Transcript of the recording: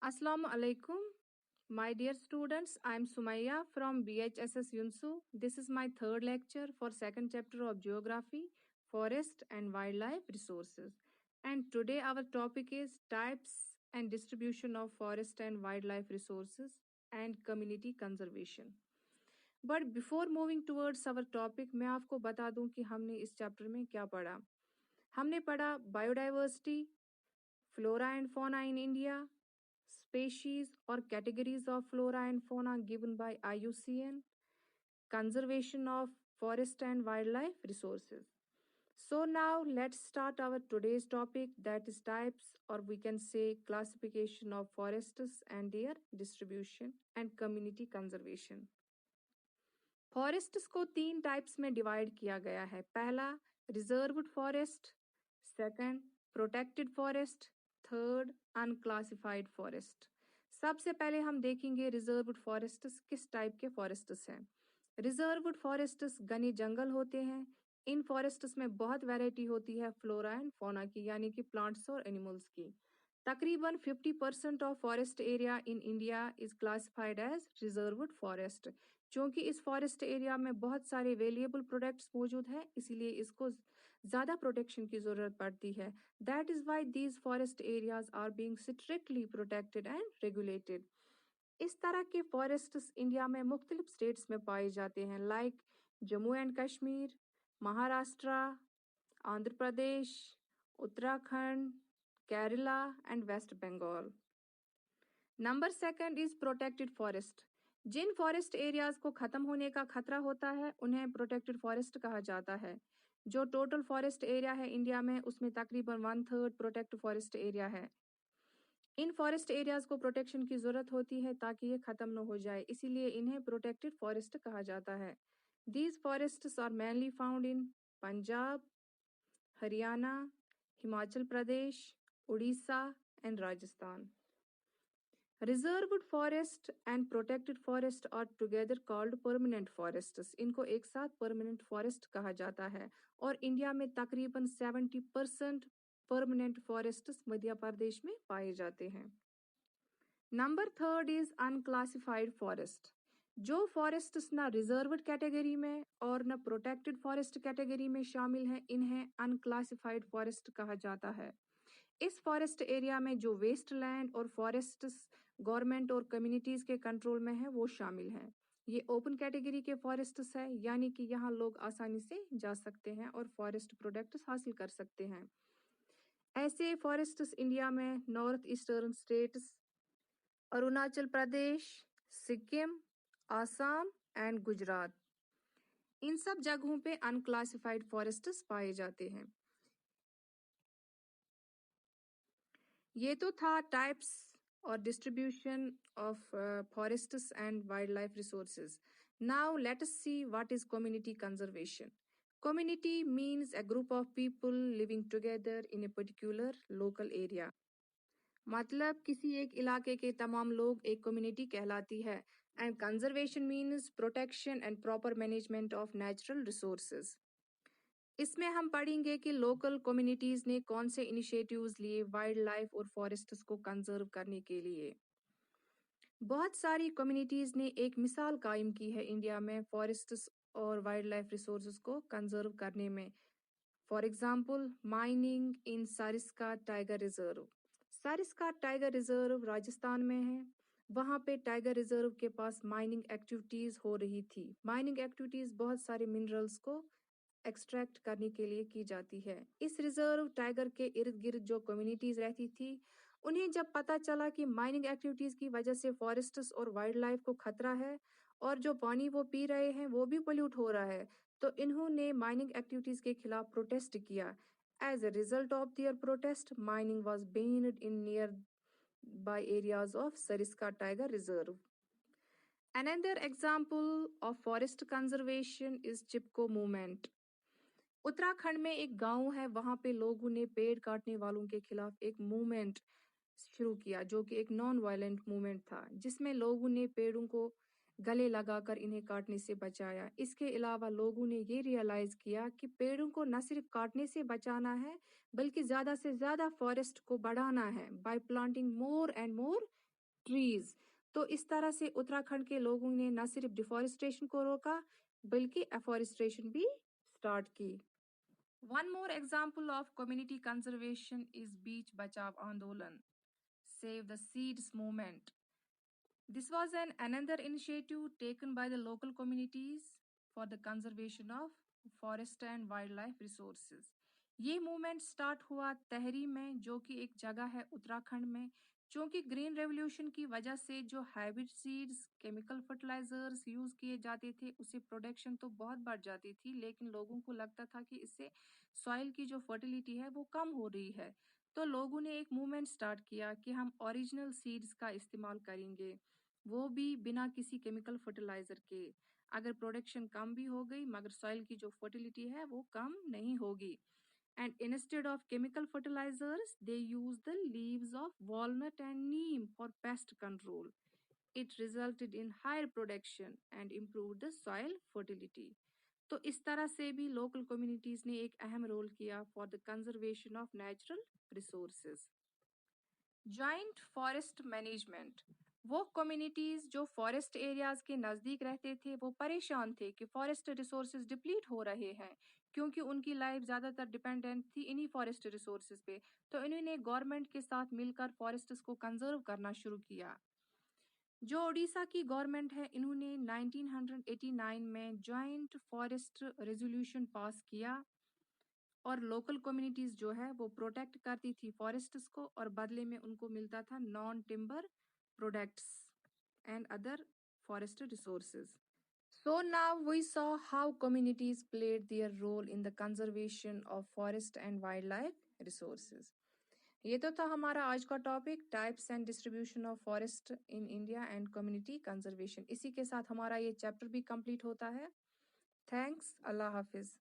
Assalamu alaikum. My dear students, I am Sumaya from BHSS Yunsu. This is my third lecture for second chapter of Geography, Forest and Wildlife Resources. And today our topic is types and distribution of forest and wildlife resources and community conservation. But before moving towards our topic, मैं आपको बता दूं कि हमने इस chapter में क्या पढ़ा. हमने पढ़ा biodiversity, flora and fauna in India, species or categories of flora and fauna given by IUCN, conservation of forest and wildlife resources. So now let's start our today's topic, that is types, or we can say classification of forests and their distribution and community conservation. Forests को 3 types में divide किया गया है. पहला reserved forest, second protected forest, third unclassified forest. सबसे पहले हम देखेंगे रिजर्व्ड फॉरेस्ट्स किस टाइप के फॉरेस्ट्स हैं. रिजर्व्ड फॉरेस्ट्स घने जंगल होते हैं. इन फॉरेस्ट्स में बहुत वैरायटी होती है फ्लोरा एंड फौना की, यानी कि प्लांट्स और एनिमल्स की. तकरीबन 50% of forest area in India is classified as reserved forest. क्योंकि इस फॉरेस्ट एरिया में बहुत सारे वेलिएबल प्रोडक्ट्स मौजूद हैं, इसीलिए इसको ज़्यादा प्रोटेक्शन की ज़रूरत पड़ती है. That is why these forest areas are being strictly protected and regulated. इस तरह के फॉरेस्ट्स इंडिया में मुख्तलिफ स्टेट्स में पाए जाते हैं, like Jammu and Kashmir, Maharashtra, Andhra Pradesh, Uttarakhand, Kerala and West Bengal. Number second is protected forest. जिन फॉरेस्ट एरियाज को खत्म होने का खतरा होता है उन्हें प्रोटेक्टेड फॉरेस्ट कहा जाता है. जो टोटल फॉरेस्ट एरिया है इंडिया में उसमें तकरीबन 1/3 प्रोटेक्टेड फॉरेस्ट एरिया है. इन फॉरेस्ट एरियाज को प्रोटेक्शन की जरूरत होती है ताकि ये खत्म न हो जाए, इसीलिए इन्हें प्रोटेक्टेड फॉरेस्ट कहा जाता है. These forests are mainly found in Punjab, Haryana, Himachal Pradesh, Orissa and Rajasthan. Reserved forest and protected forest are together called permanent forests. इनको एक साथ परमानेंट फॉरेस्ट कहा जाता है और इंडिया में तकरीबन 70% परमानेंट फॉरेस्ट्स मध्य प्रदेश में पाए जाते हैं. Number third is unclassified forest. जो फॉरेस्ट्स ना रिजर्व्ड कैटेगरी में और न प्रोटेक्टेड फॉरेस्ट कैटेगरी में शामिल हैं, इन्हें अनक्लासिफाइड फॉरेस्ट कहा जाता है. इस फॉरेस्ट एरिया में जो वेस्ट लैंड और फॉरेस्ट्स गवर्नमेंट और कम्युनिटीज के कंट्रोल में है वो शामिल हैं. ये ओपन कैटेगरी के फॉरेस्ट्स है, यानी कि यहाँ लोग आसानी से जा सकते हैं और फॉरेस्ट प्रोडक्ट्स हासिल कर सकते हैं. ऐसे फॉरेस्ट्स इंडिया में north eastern states, Arunachal Pradesh, Sikkim, Assam and Gujarat, इन सब जगहों पे अनक्लासिफाइड फॉरेस्ट्स पाए जाते हैं. ये तो था टाइप्स और distribution of forests and wildlife resources. Now let us see what is community conservation. Community means a group of people living together in a particular local area. मतलब किसी एक इलाके के तमाम लोग एक कम्युनिटी कहलाती है. And conservation means protection and proper management of natural resources. इसमें हम पढ़ेंगे कि लोकल कम्युनिटीज ने कौन से इनिशिएटिव्स लिए वाइल्ड लाइफ और फॉरेस्ट्स को कंजर्व करने के लिए. बहुत सारी कम्युनिटीज ने एक मिसाल कायम की है इंडिया में फॉरेस्ट्स और वाइल्ड लाइफ रिसोर्सेज को कंजर्व करने में. For example mining in Sariska tiger reserve. Sariska tiger reserve Rajasthan में है. वहाँ पे टाइगर रिजर्व के पास माइनिंग एक्टिविटीज हो रही थी. माइनिंग एक्टिविटीज बहुत सारे मिनरल्स को एक्सट्रैक्ट करने के लिए की जाती है. इस रिजर्व टाइगर के इर्द गिर्द जो कम्युनिटीज रहती थी, उन्हें जब पता चला कि माइनिंग एक्टिविटीज की वजह से फॉरेस्ट्स और वाइल्ड लाइफ को खतरा है और जो पानी वो पी रहे हैं वो भी पोल्यूट हो रहा है, तो इन्होंने माइनिंग एक्टिविटीज के खिलाफ प्रोटेस्ट किया. As a result of their protest mining was banned in nearby areas of Sariska tiger reserve. Another example of forest conservation is Chipko movement. Uttarakhand में एक गांव है, वहां पे लोगों ने पेड़ काटने वालों के खिलाफ एक मूवमेंट शुरू किया जो कि एक नॉन वायलेंट मूवमेंट था, जिसमें लोगों ने पेड़ों को गले लगाकर इन्हें काटने से बचाया. इसके अलावा लोगों ने ये रियलाइज किया कि पेड़ों को न सिर्फ काटने से बचाना है बल्कि ज्यादा से ज्यादा फॉरेस्ट को बढ़ाना है bye planting more and more trees. तो इस तरह से उत्तराखंड के लोगों ने न सिर्फ डिफॉरेस्टेशन को रोका बल्कि एफॉरेस्टेशन भी स्टार्ट की। One more example of community conservation is Beej Bachao Andolan, Save the Seeds movement. This was another initiative taken by the local communities for the conservation of forest and wildlife resources. ये movement start हुआ तहरी में, जो कि एक जगह है उत्तराखंड में। क्योंकि ग्रीन रेवोल्यूशन की वजह से जो hybrid seeds, chemical fertilisers use किए जाते थे, उससे प्रोडक्शन तो बहुत बढ़ जाती थी, लेकिन लोगों को लगता था कि इससे सॉइल की जो फर्टिलिटी है वो कम हो रही है। तो लोगों ने एक मूवमेंट स्टार्ट किया कि हम ओरिजिनल सीड्स का इस्तेमाल करेंगे, वो भी बिना किसी केमिकल फर्टिलाइजर के। अगर प्रोडक्शन कम भी हो गई मगर सॉइल की जो फर्टिलिटी है वो कम नहीं होगी। And instead of chemical fertilizers, they use the leaves of walnut and neem for pest control. It resulted in higher production and improved the soil fertility. तो इस तरह से भी लोकल कम्युनिटीज ने एक अहम रोल किया for the conservation of natural resources. Joint forest management. वो कम्युनिटीज जो फॉरेस्ट एरियाज के नज़दीक रहते थे वो परेशान थे कि फॉरेस्ट रिसोर्सेज डिप्लीट हो रहे हैं, क्योंकि उनकी लाइफ ज़्यादातर डिपेंडेंट थी इन्हीं फॉरेस्ट रिसोर्सेज पे। तो इन्होंने गवर्नमेंट के साथ मिलकर फॉरेस्ट्स को कंजर्व करना शुरू किया। जो उड़ीसा की गवर्नमेंट है, इन्होंने 1989 में जॉइंट फॉरेस्ट रेजोल्यूशन पास किया और लोकल कम्युनिटीज जो है वो प्रोटेक्ट करती थी फॉरेस्ट्स को, और बदले में उनको मिलता था non timber products and other forest resources. So now we saw how communities played their role in the conservation of forest and wildlife resources. ये तो था हमारा आज का topic, types and distribution of forest in India and community conservation. इसी के साथ हमारा ये चैप्टर भी कंप्लीट होता है। थैंक्स, अल्लाह हाफिज।